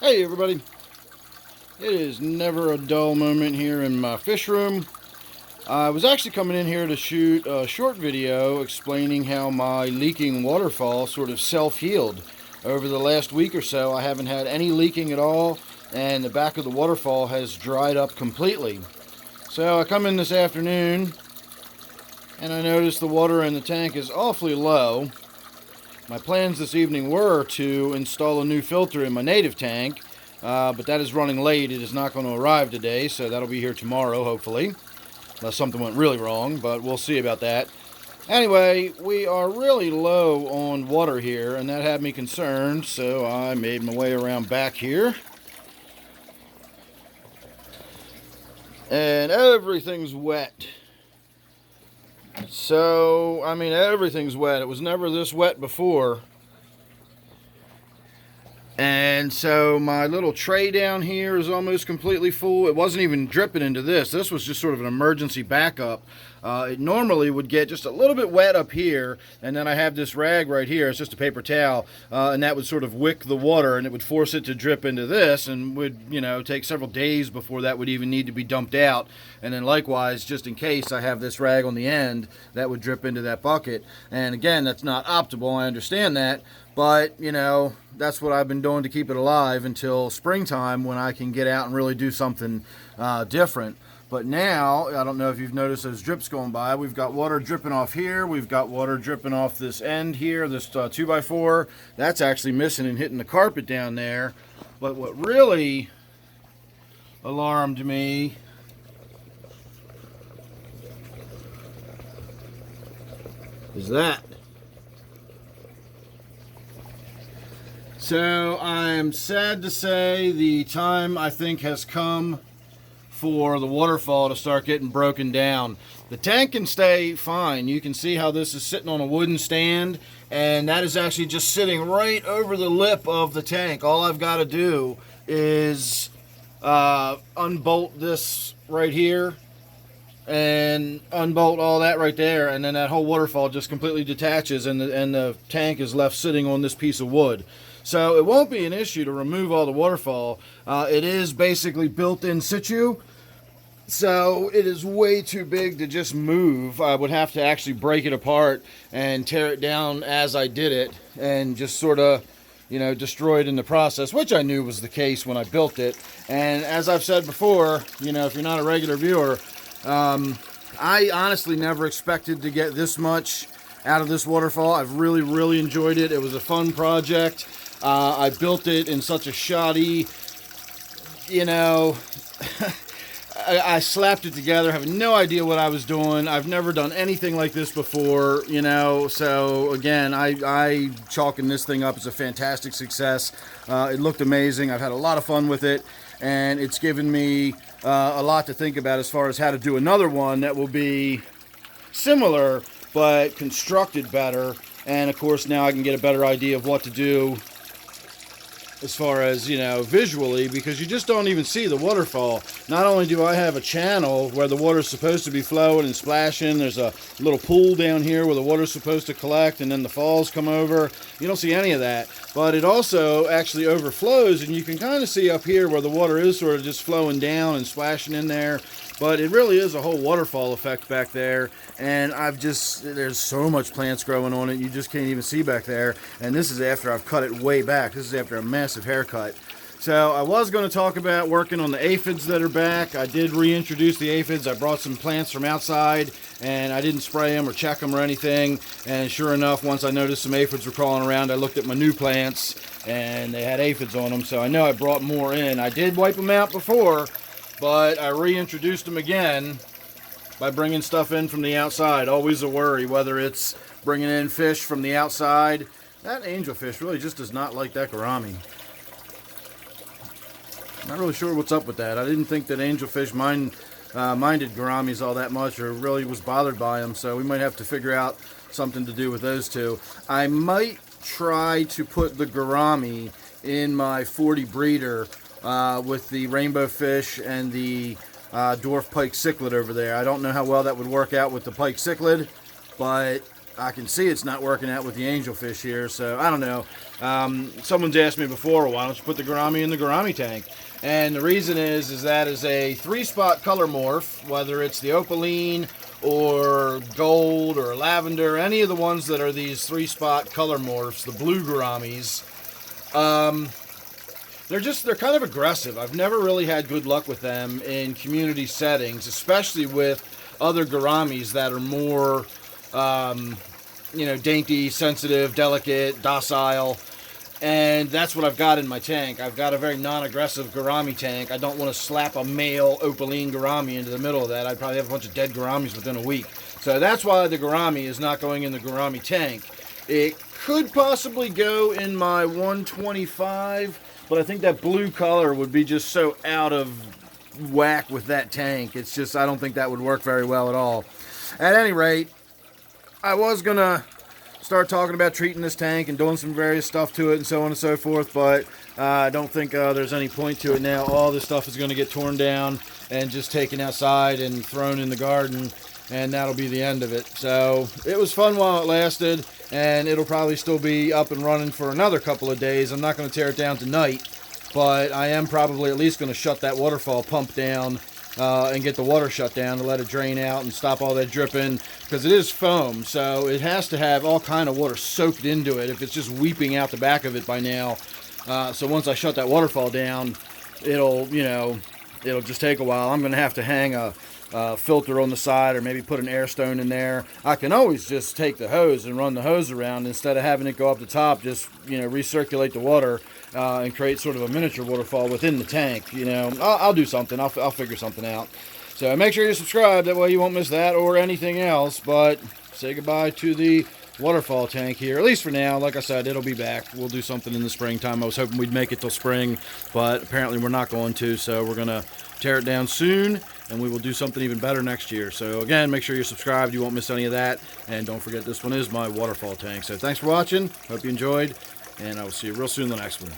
Hey everybody, it is never a dull moment here in my fish room. I was actually coming in here to shoot a short video explaining how my leaking waterfall sort of self-healed. Over the last week or so I haven't had any leaking at all, and the back of the waterfall has dried up completely. So I come in this afternoon and I notice the water in the tank is awfully low. My plans this evening were to install a new filter in my native tank, but that is running late. It is not going to arrive today, so that'll be here tomorrow, hopefully. Unless something went really wrong, but we'll see about that. Anyway, we are really low on water here, and that had me concerned, so I made my way around back here. And everything's wet. So, I mean, everything's wet. It was never this wet before. And so my little tray down here is almost completely full. It wasn't even dripping into this. This was just sort of an emergency backup. It normally would get just a little bit wet up here, and then I have this rag right here. It's just a paper towel, and that would sort of wick the water, and it would force it to drip into this, and would, take several days before that would even need to be dumped out. And then likewise, just in case I have this rag on the end, that would drip into that bucket. And again, that's not optimal. I understand that. But, that's what I've been doing to keep it alive until springtime, when I can get out and really do something different. But now, I don't know if you've noticed those drips going by. We've got water dripping off here. We've got water dripping off this end here, this 2x4. That's actually missing and hitting the carpet down there. But what really alarmed me is that. So I'm sad to say the time, I think, has come for the waterfall to start getting broken down. The tank can stay fine. You can see how this is sitting on a wooden stand, and that is actually just sitting right over the lip of the tank. All I've got to do is unbolt this right here and unbolt all that right there, and then that whole waterfall just completely detaches, and the tank is left sitting on this piece of wood. So it won't be an issue to remove all the waterfall. It is basically built in situ, so it is way too big to just move. I would have to actually break it apart and tear it down as I did it, and just sort of, destroy it in the process, which I knew was the case when I built it. And as I've said before, if you're not a regular viewer, I honestly never expected to get this much out of this waterfall. I've really, really enjoyed it. It was a fun project. I built it in such a shoddy, I slapped it together, having no idea what I was doing. I've never done anything like this before, so again, I chalking this thing up as a fantastic success. It looked amazing. I've had a lot of fun with it, and it's given me a lot to think about as far as how to do another one that will be similar but constructed better. And of course, now I can get a better idea of what to do as far as, visually, because you just don't even see the waterfall. Not only do I have a channel where the water's supposed to be flowing and splashing, there's a little pool down here where the water's supposed to collect, and then the falls come over. You don't see any of that, but it also actually overflows, and you can kind of see up here where the water is sort of just flowing down and splashing in there. But it really is a whole waterfall effect back there, and there's so much plants growing on it, you just can't even see back there. And this is after I've cut it way back. This is after a massive haircut. So I was going to talk about working on the aphids that are back. I did reintroduce the aphids. I brought some plants from outside, and I didn't spray them or check them or anything. And sure enough, once I noticed some aphids were crawling around, I looked at my new plants, and they had aphids on them. So I know I brought more in. I did wipe them out before, but I reintroduced them again by bringing stuff in from the outside. Always a worry, whether it's bringing in fish from the outside. That angelfish really just does not like that gourami. Not really sure what's up with that. I didn't think that angelfish minded gouramis all that much, or really was bothered by them, so we might have to figure out something to do with those two. I might try to put the gourami in my 40 breeder with the rainbow fish and the dwarf pike cichlid over there. I don't know how well that would work out with the pike cichlid, but I can see it's not working out with the angelfish here, so I don't know. Someone's asked me before, why don't you put the gourami in the gourami tank? And the reason is that is a 3-spot color morph, whether it's the opaline or gold or lavender, any of the ones that are these 3-spot color morphs, the blue gouramis. They're kind of aggressive. I've never really had good luck with them in community settings, especially with other gouramis that are more dainty, sensitive, delicate, docile, and that's what I've got in my tank. I've got a very non-aggressive gourami tank. I don't want to slap a male opaline gourami into the middle of that. I'd probably have a bunch of dead gouramis within a week. So that's why the gourami is not going in the gourami tank. It could possibly go in my 125, but I think that blue color would be just so out of whack with that tank. It's just, I don't think that would work very well at all. At any rate, I was going to start talking about treating this tank and doing some various stuff to it and so on and so forth, but I don't think there's any point to it now. All this stuff is going to get torn down and just taken outside and thrown in the garden, and that'll be the end of it. So it was fun while it lasted, and it'll probably still be up and running for another couple of days. I'm not going to tear it down tonight, but I am probably at least going to shut that waterfall pump down and get the water shut down to let it drain out and stop all that dripping, because it is foam, so it has to have all kind of water soaked into it if it's just weeping out the back of it by now. So once I shut that waterfall down, it'll just take a while. I'm going to have to hang a filter on the side, or maybe put an air stone in there. I can always just take the hose and run the hose around instead of having it go up the top. Just recirculate the water and create sort of a miniature waterfall within the tank. I'll do something. I'll figure something out. So make sure you subscribe, that way you won't miss that or anything else. But say goodbye to the waterfall tank here, at least for now. Like I said, it'll be back. We'll do something in the springtime. I was hoping we'd make it till spring, but apparently we're not going to, so we're gonna tear it down soon, and we will do something even better next year. So again, make sure you're subscribed, you won't miss any of that, and don't forget this one is my waterfall tank. So thanks for watching, hope you enjoyed, and I will see you real soon in the next one.